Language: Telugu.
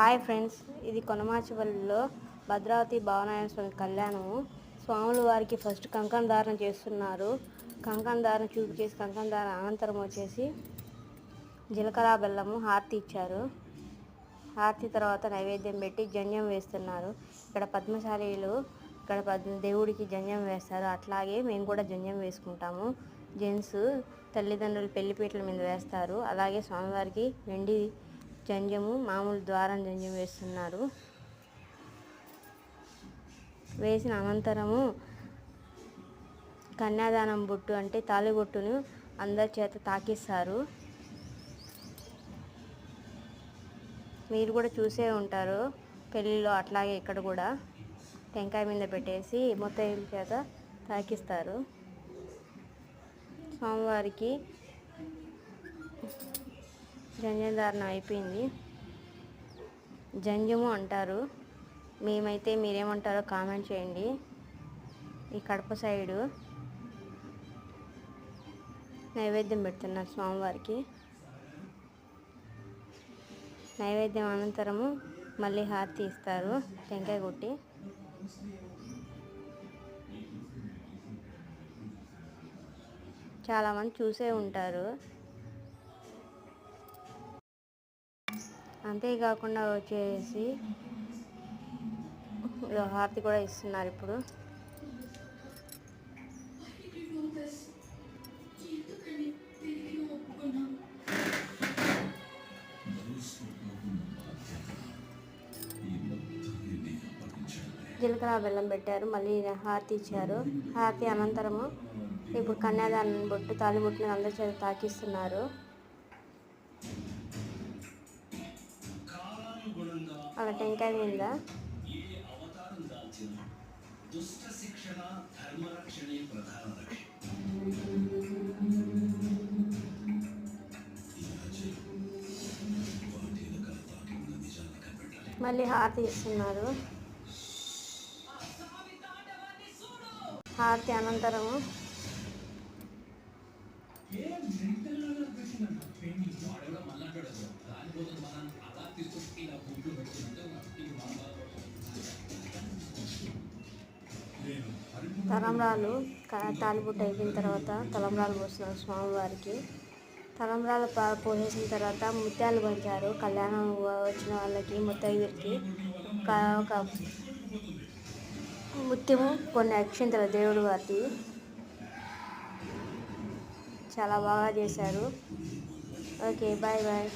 హాయ్ ఫ్రెండ్స్, ఇది కొనమాచపల్లిలో భద్రావతి భావనారాయణ స్వామి కళ్యాణము. స్వాముల వారికి ఫస్ట్ కంకణ ధారణ చేస్తున్నారు. కంకణ ధారణ చేసి కంకణ ధారణ అనంతరం వచ్చేసి జీలకర్ర బెల్లము హారతి ఇచ్చారు. హారతి తర్వాత నైవేద్యం పెట్టి జంధ్యం వేస్తున్నారు. ఇక్కడ పద్మశాలీలు ఇక్కడ దేవుడికి జంధ్యం వేస్తారు. అట్లాగే మేము కూడా జంధ్యం వేసుకుంటాము. జెంట్స్ తల్లిదండ్రులు పెళ్లిపీటల మీద వేస్తారు. అలాగే స్వామివారికి వెండి జంధ్యము మామూలు ద్వారం జంధ్యం వేస్తున్నారు. వేసిన అనంతరము కన్యాదానం బొట్టు అంటే తాళిబొట్టును అందరి చేత తాకిస్తారు. మీరు కూడా చూసే ఉంటారు పెళ్ళిలో. అట్లాగే ఇక్కడ కూడా టెంకాయ మీద పెట్టేసి ముత్తైదుల చేత తాకిస్తారు. స్వామివారికి జంధ్యం ధారణ అయిపోయింది. జంధ్యము అంటారు. మేమైతే మీరేమంటారో కామెంట్ చేయండి. ఈ కడప సైడు నైవేద్యం పెడుతున్నారు స్వామివారికి. నైవేద్యం అనంతరము మళ్ళీ హారతి ఇస్తారు టెంకాయ కొట్టి. చాలామంది చూసే ఉంటారు. అంతేకాకుండా వచ్చేసి హారతి కూడా ఇస్తున్నారు ఇప్పుడు. జీలకర్ర బెల్లం పెట్టారు, మళ్ళీ హారతి ఇచ్చారు. హారతి అనంతరము ఇప్పుడు కన్యాదానం బొట్టు తాళిబొట్టుని అందరి చేత తాకిస్తున్నారు. అలా టెంకాయ మీద మళ్ళీ హారతి ఇస్తున్నారు. హారతి అనంతరము తలంబ్రాలు తాలిబొట్టు అయిపోయిన తర్వాత తలంబ్రాలు పోస్తున్నారు స్వామివారికి. తలంబ్రాలు పోసేసిన తర్వాత ముత్యాలు పంచారు. కళ్యాణం వచ్చిన వాళ్ళకి ముత్తైదులకి ఒక ముత్యము, కొన్ని అక్షింతలు దేవుడు వాటి చాలా బాగా చేశారు. Okay, bye bye.